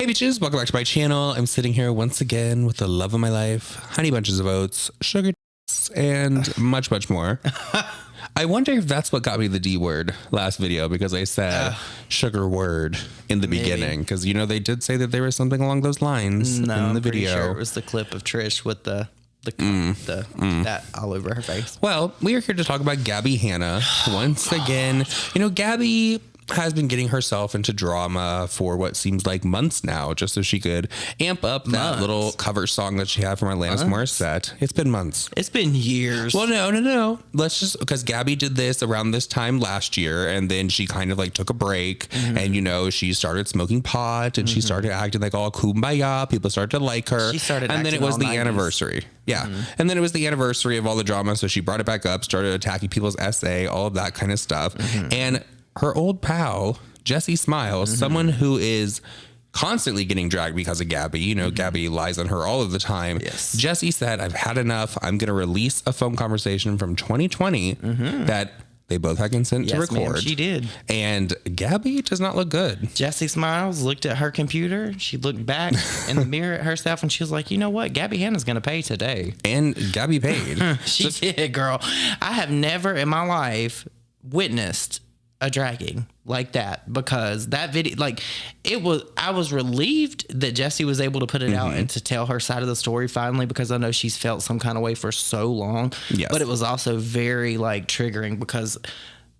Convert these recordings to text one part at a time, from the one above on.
Hey bitches, welcome back to my channel. I'm sitting here once again with the love of my life, honey bunches of oats, sugar and much, much more. I wonder if that's what got me the D word last video, because I said sugar word in the beginning, because you know they did say that there was something along those lines in the video. Sure it was the clip of Trish with that all over her face. Well, we are here to talk about Gabbie Hanna once again. You know, Gabbie has been getting herself into drama for what seems like months now, just so she could amp up that little cover song that she had from Alanis Morissette. It's been months. It's been years. Well, no. Let's just, because Gabbie did this around this time last year, and then she kind of like took a break, and you know, she started smoking pot, and she started acting like all kumbaya. People started to like her. She started and then it was the anniversary. Yeah. And then it was the anniversary of all the drama, so she brought it back up, started attacking people's essay, all of that kind of stuff. And her old pal, Jessi Smiles, someone who is constantly getting dragged because of Gabbie. You know, Gabbie lies on her all of the time. Yes. Jessi said, I've had enough. I'm going to release a phone conversation from 2020 that they both had consent to record. Ma'am, she did. And Gabbie does not look good. Jessi Smiles looked at her computer. She looked back in the mirror at herself, and she was like, you know what? Gabbie Hanna's going to pay today. And Gabbie paid. She did, girl. I have never in my life witnessed a dragging like that, because that video, like, I was relieved that Jessi was able to put it out and to tell her side of the story finally, because I know she's felt some kind of way for so long. Yes. But it was also very like triggering, because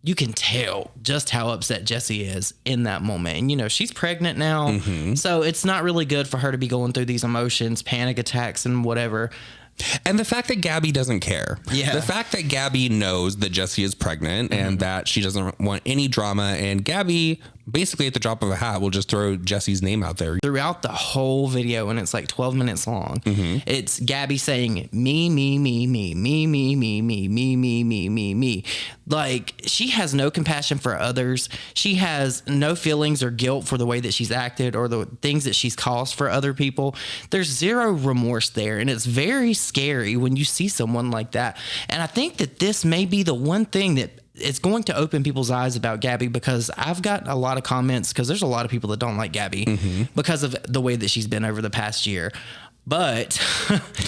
you can tell just how upset Jessi is in that moment. And, you know, she's pregnant now. So it's not really good for her to be going through these emotions, panic attacks and whatever. And the fact that Gabbie doesn't care. Yeah. The fact that Gabbie knows that Jessi is pregnant and that she doesn't want any drama. And Gabbie, basically at the drop of a hat, will just throw Jessi's name out there. Throughout the whole video, and it's like 12 minutes long, it's Gabbie saying, me, me, me, me, me, me, me, me, me, me, me, me, me. Like, she has no compassion for others. She has no feelings or guilt for the way that she's acted or the things that she's caused for other people. There's zero remorse there, and it's very scary when you see someone like that. And I think that this may be the one thing that it's going to open people's eyes about Gabbie, because I've got a lot of comments, because there's a lot of people that don't like Gabbie because of the way that she's been over the past year. But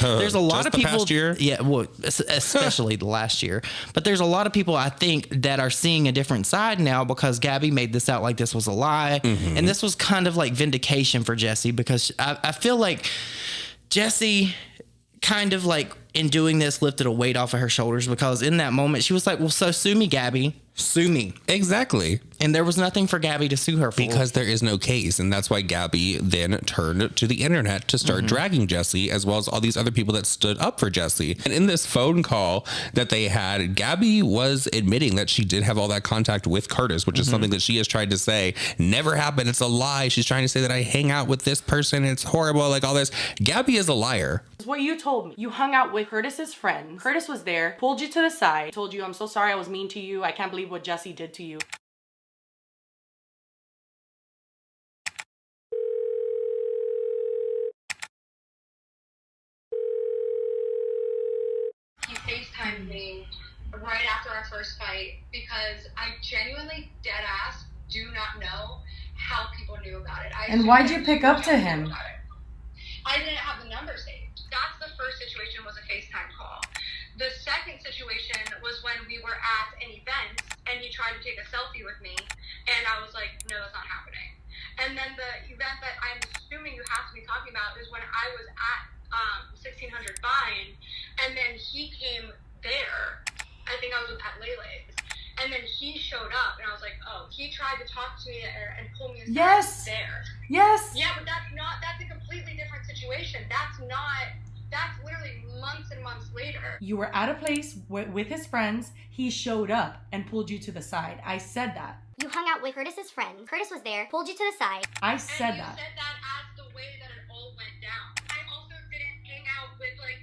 there's a lot of people, past year? Yeah, well, especially the last year. But there's a lot of people, I think, that are seeing a different side now, because Gabbie made this out like this was a lie. And this was kind of like vindication for Jessi, because I feel like Jessi kind of like in doing this lifted a weight off of her shoulders, because in that moment she was like, well, so sue me, Gabbie. Sue me. Exactly. And there was nothing for Gabbie to sue her for. Because there is no case. And that's why Gabbie then turned to the internet to start dragging Jessi, as well as all these other people that stood up for Jessi. And in this phone call that they had, Gabbie was admitting that she did have all that contact with Curtis, which is something that she has tried to say never happened. It's a lie. She's trying to say that I hang out with this person. It's horrible. Like all this. Gabbie is a liar. It's what you told me. You hung out with Curtis's friends. Curtis was there, pulled you to the side, told you, I'm so sorry I was mean to you. I can't believe what Jessi did to you. He FaceTimed me right after our first fight, because I genuinely, dead ass, do not know how people knew about it. And why'd you pick up to him? I didn't have the number saved. That's the first situation, was a FaceTime call. The second situation was when we were at an event and he tried to take a selfie with me, and I was like, no, that's not happening. And then the event that I'm assuming you have to be talking about is when I was at 1600 Vine, and then he came there. I think I was at Lele's. And then he showed up, and I was like, oh, he tried to talk to me and pull me aside there. Yes. Yeah, but that's a completely different situation. That's literally months and months later. You were at a place with his friends. He showed up and pulled you to the side. I said that. You hung out with Curtis's friend. Curtis was there, pulled you to the side. I said that. You said that as the way that it all went down. I also didn't hang out with, like,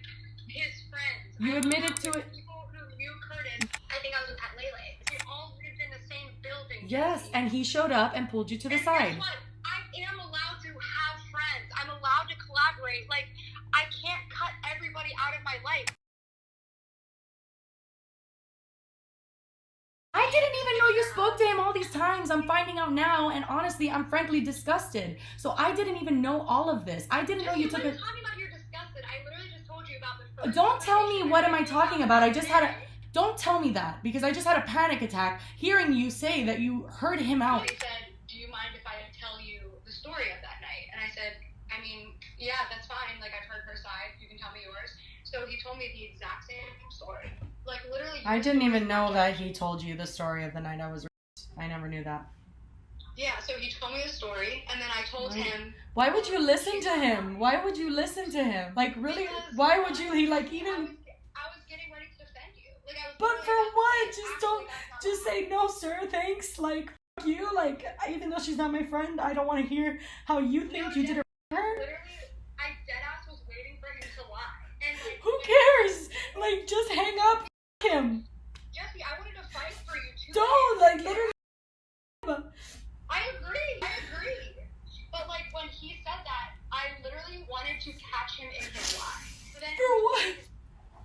his friends. You admitted to it. People who knew Curtis. I think I was at Lele's. We all lived in the same building. Yes, and he showed up and pulled you to the side. Guess what? I am allowed to have friends. I'm allowed to collaborate. Like, I can't cut everybody out of my life. I didn't even know you spoke to him all all these times, I'm finding out now, and honestly, I'm frankly disgusted. So I didn't even know all of this. I didn't know you took it. Talking about you're disgusted. I literally just told you about the first. Don't tell me what am I talking about. I just had a. Don't tell me that, because I just had a panic attack hearing you say that you heard him out. He said, "Do you mind if I tell you the story of that night?" And I said, "I mean, yeah, that's fine. Like, I've heard her side. You can tell me yours." So he told me the exact same story. Like, literally. I didn't even know that he told you the story of the night I was raped. I never knew that. Yeah, so he told me the story, and then I told him. Why would you listen to him? Why would you listen to him? Like, really? Why would you? He, like, even. I was getting ready to defend you. Like, I was. But for what? Just don't. Just say no, sir. Thanks. Like, fuck you. Like, even though she's not my friend, I don't want to hear how you think you did it. Literally, I deadass was waiting for him to lie. And like, who cares? Like, just hang up. Him. Jessi, I wanted to fight for you too. Don't, like, literally. I agree. But like, when he said that, I literally wanted to catch him in his lie. But then For what?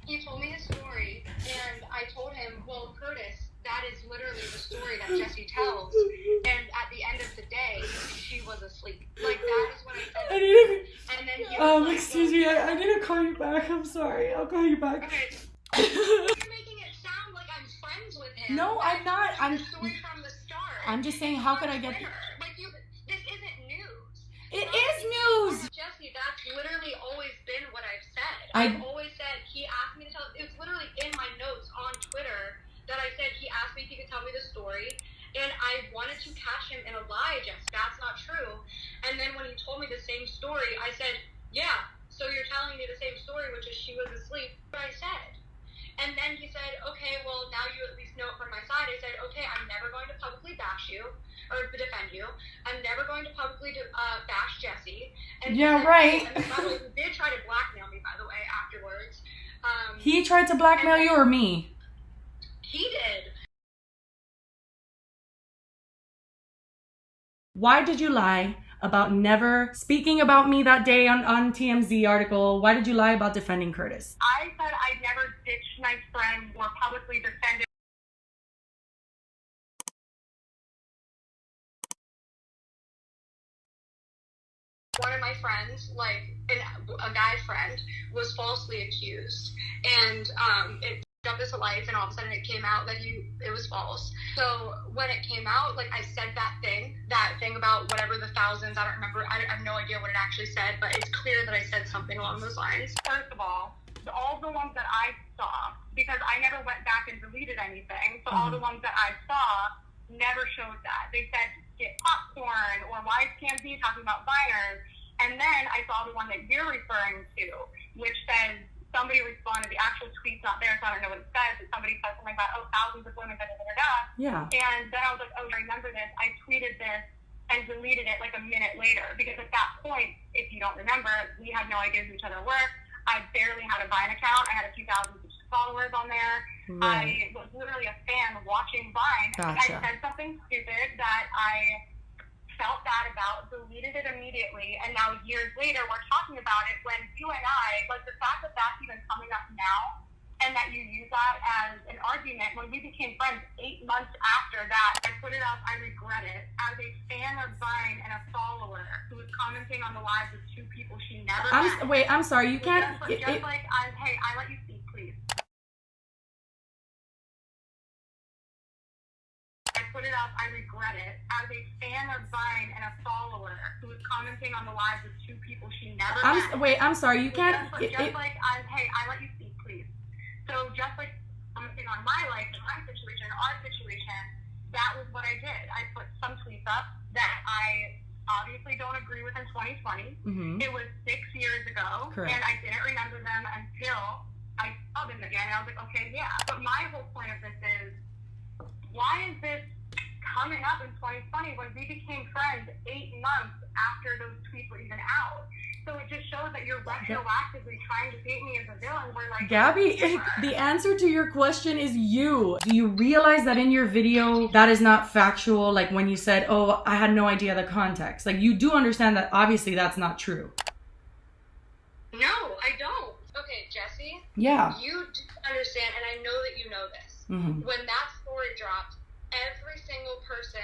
he told me his story, and I told him, well, Curtis, that is literally the story that Jessi tells. And at the end of the day, she was asleep. Like, that is what I said. I need to. And then he was like, Excuse me. I need to call you back. I'm sorry. I'll call you back. Okay. You're making it sound like I'm friends with him. No, I'm not. The story from the start. I'm just saying, how could I get? Like, this isn't news. It is news. Jessi, that's literally always been what I've said. I've always said he asked me to tell. It's literally in my notes on Twitter that I said he asked me if he could tell me the story, and I wanted to catch him in a lie. Jess, that's not true. And then when he told me the same story, I said, yeah. So you're telling me the same story, which is she was asleep. What I said. And then he said, okay, well, now you at least know it from my side. I said, okay, I'm never going to publicly bash you or defend you. I'm never going to publicly bash Jessi. And yeah, said, right. And by the way, he did try to blackmail me, by the way, afterwards. He tried to blackmail you or me? He did. Why did you lie about never speaking about me that day on TMZ article? Why did you lie about defending Curtis? I said I never ditched my friend or publicly defended. One of my friends, like a guy friend, was falsely accused, and it up his life, and all of a sudden it came out that it was false. So when it came out, like, I said that thing about whatever the thousands, I don't remember, I have no idea what it actually said, but it's clear that I said something along those lines. First of all the ones that I saw, because I never went back and deleted anything, so all the ones that I saw never showed that. They said get popcorn or why is TMZ talking about Viners, and then I saw the one that you're referring to, which says somebody responded, the actual tweet's not there, so I don't know what it says, but somebody said something about, thousands of women, da-da-da-da-da. Yeah. And then I was like, I remember this. I tweeted this and deleted it like a minute later, because at that point, if you don't remember, we had no idea who each other were. I barely had a Vine account. I had a few thousand followers on there. Right. I was literally a fan watching Vine. Gotcha. I said something stupid that I felt bad about, deleted it immediately, and now years later we're talking about it when you and I, like, the fact that that's even coming up now, and that you use that as an argument. When we became friends 8 months after that, I put it up, I regret it, as a fan of Vine and a follower who was commenting on the lives of two people she never met. Wait, I'm sorry, you can't. Hey, I let you speak, please. I put it up, I regret it, as a fan of Vine and a follower who was commenting on the lives of two people she never met. Wait, I'm sorry, you can't. Hey, I let you speak, please. So just like commenting on my life and my situation, our situation, that was what I did. I put some tweets up that I obviously don't agree with in 2020. Mm-hmm. It was 6 years ago. Correct. And I didn't remember them until I saw them again. And I was like, okay, yeah. But my whole point of this is, why is this coming up in 2020 when we became friends 8 months after those tweets were even out? So it just shows that you're retroactively trying to paint me as a villain. We're like, Gabbie, the answer to your question is you. Do you realize that in your video that is not factual? Like when you said, oh, I had no idea the context. Like you do understand that obviously that's not true. No, I don't. Okay, Jessi. Yeah. You do understand, and I know that you know this. Mm-hmm. When that story dropped, every single person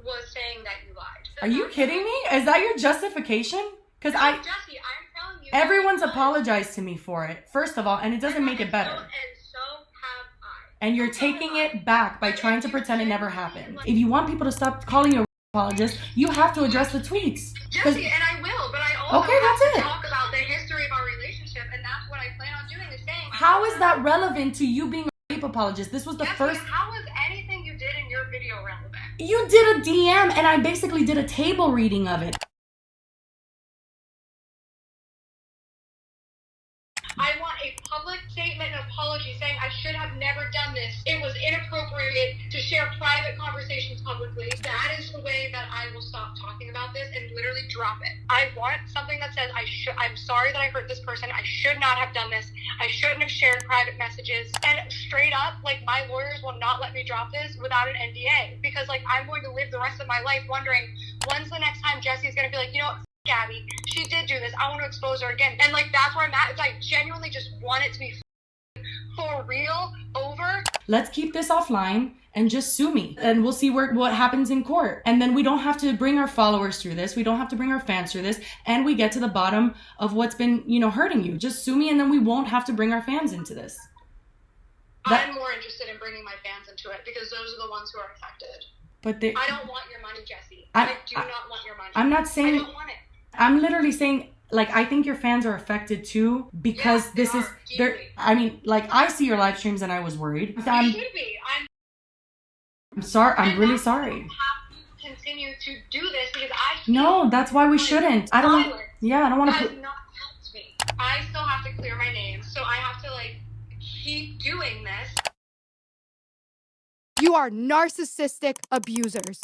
was saying that you lied. Are you kidding me? Is that your justification? Because Jessi, I'm telling you. everyone's apologized to me for it, first of all, and it doesn't make it better. And so have I. And you're taking it back by trying to pretend it never happened. If you want people to stop calling you a apologist, you have to address the tweets. Jessi, and I will, but I also Okay, that's have to it. talk about the history of our relationship, and that's what I plan on doing, is saying. How is that relevant to you being a rape apologist? This was the Jessi, first... how is anything you did in your video relevant? You did a DM, and I basically did a table reading of it. I want a public statement and apology saying I should have never done this. It was inappropriate to share private conversations publicly. That is the way that I will stop talking about this and literally drop it. I want something that says I'm sorry that I hurt this person. I should not have done this. I shouldn't have shared private messages. And straight up, like, my lawyers will not let me drop this without an NDA, because, like, I'm going to live the rest of my life wondering when's the next time Jessi's going to be like, you know what, Gabbie, she did do this. I want to expose her again. And, like, that's where I'm at. It's like, genuinely just want it to be for real, over. Let's keep this offline and just sue me, and we'll see what happens in court. And then we don't have to bring our followers through this. We don't have to bring our fans through this, and we get to the bottom of what's been, hurting you. Just sue me, and then we won't have to bring our fans into this. I'm more interested in bringing my fans into it, because those are the ones who are affected. But I don't want your money, Jessi. I do not want your money. I'm not saying... I don't want it. I'm literally saying, like, I think your fans are affected too, because this is, I see your live streams and I was worried. You should be. I'm sorry. I'm really sorry. You have to continue to do this because No, that's why we shouldn't. I don't want to. Yeah, I don't want to. That has not helped me. I still have to clear my name, so I have to, like, keep doing this. You are narcissistic abusers,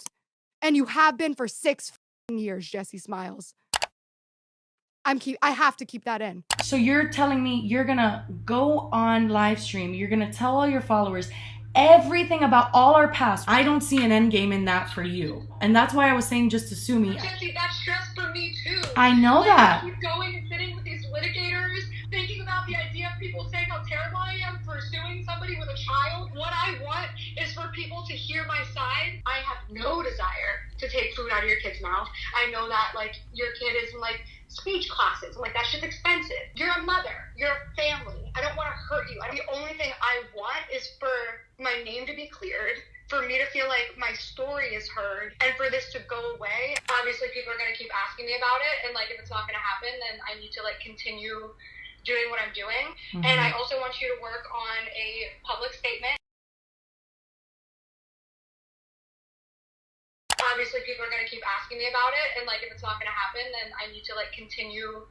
and you have been for 6 years, Jessi Smiles. I have to keep that in. So you're telling me you're gonna go on live stream, you're gonna tell all your followers everything about all our past. I don't see an end game in that for you. And that's why I was saying just to sue me. Jessi, that's stress for me too. I know that. I keep going and sitting with these litigators, thinking about the idea of people saying how terrible I am for suing somebody with a child. What I want is for people to hear my side. I have no desire to take food out of your kid's mouth. I know that, like, your kid is in, like, speech classes. I'm like, that shit's expensive. You're a mother. You're a family. I don't want to hurt you. The only thing I want is for my name to be cleared, for me to feel like my story is heard, and for this to go away. Obviously, people are going to keep asking me about it, and, like, if it's not going to happen, then I need to, like, continue doing what I'm doing. Mm-hmm. And I also want you to work on a public statement. Obviously, people are going to keep asking me about it, and, like, if it's not going to happen, then I need to, like, continue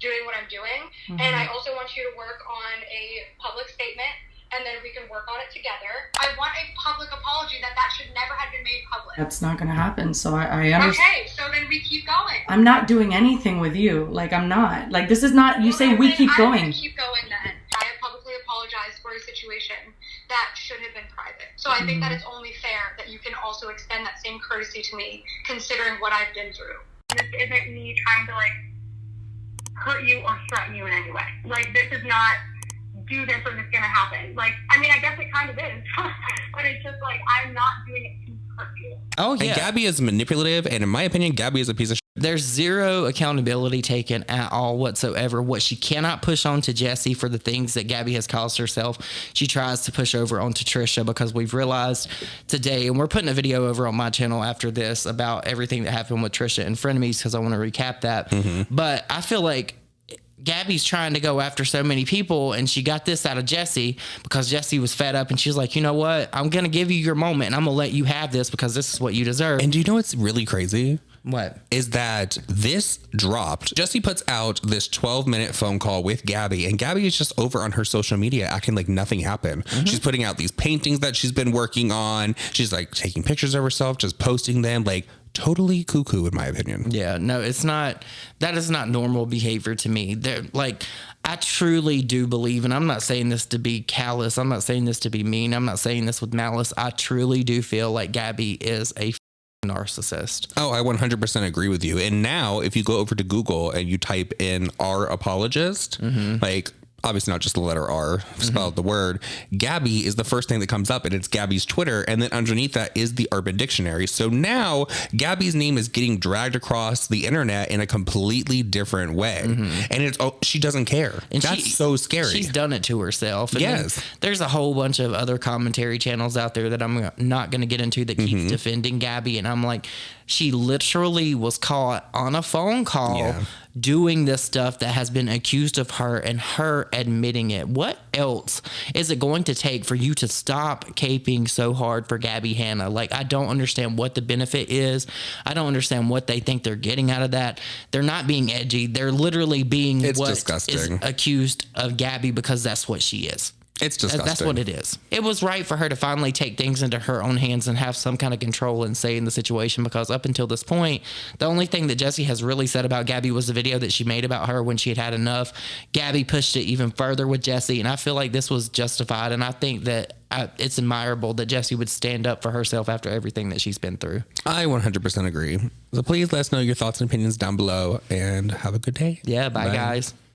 doing what I'm doing. Mm-hmm. And I also want you to work on a public statement, and then we can work on it together. I want a public apology that should never have been made public. That's not going to happen, so I understand. Okay, so then we keep going. I'm not doing anything with you. Like, I'm not. Like, this is not, you say we keep going. I'm going to keep going then. I have publicly apologized for a situation that should have been private. So I think that it's only fair that you can also extend that same courtesy to me, considering what I've been through. This isn't me trying to, like, hurt you or threaten you in any way. Like, this is not do this or it's gonna happen. Like, I mean, I guess it kind of is, but it's just like, I'm not doing it to hurt you. Oh, yeah. And Gabbie is manipulative, and in my opinion, Gabbie is a piece of shit. There's zero accountability taken at all whatsoever. What she cannot push on to Jessi for the things that Gabbie has caused herself, she tries to push over onto Trisha, because we've realized today, and we're putting a video over on my channel after this about everything that happened with Trisha and Frenemies, because I want to recap that. Mm-hmm. But I feel like Gabbie's trying to go after so many people, and she got this out of Jessi because Jessi was fed up, and she's like, you know what? I'm going to give you your moment, and I'm going to let you have this because this is what you deserve. And do you know what's really crazy? What? Is that this dropped. Jessi puts out this 12-minute phone call with Gabbie, and Gabbie is just over on her social media acting like nothing happened. Mm-hmm. She's putting out these paintings that she's been working on. She's, like, taking pictures of herself, just posting them, like, totally cuckoo in my opinion. Yeah, no, it's not. That is not normal behavior to me. Like, I truly do believe, and I'm not saying this to be callous. I'm not saying this to be mean. I'm not saying this with malice. I truly do feel like Gabbie is a narcissist. Oh, I 100% agree with you. And now if you go over to Google and you type in "our apologist," like, obviously not just the letter R spelled the word, Gabbie is the first thing that comes up, and it's Gabbie's Twitter. And then underneath that is the Urban Dictionary. So now Gabbie's name is getting dragged across the internet in a completely different way. And she doesn't care. And that's so scary. She's done it to herself. And yes. There's a whole bunch of other commentary channels out there that I'm not going to get into that keeps defending Gabbie. And I'm like, she literally was caught on a phone call doing this stuff that has been accused of her, and her admitting it. What else is it going to take for you to stop caping so hard for Gabbie Hanna? Like, I don't understand what the benefit is. I don't understand what they think they're getting out of that. They're not being edgy. They're literally being disgusting. Is accused of Gabbie, because that's what she is. It's disgusting. That's what it is. It was right for her to finally take things into her own hands and have some kind of control and say in the situation, because up until this point, the only thing that Jessi has really said about Gabbie was the video that she made about her when she had had enough. Gabbie pushed it even further with Jessi, and I feel like this was justified, and I think that it's admirable that Jessi would stand up for herself after everything that she's been through. I 100% agree. So please let us know your thoughts and opinions down below, and have a good day. Yeah, bye. Guys.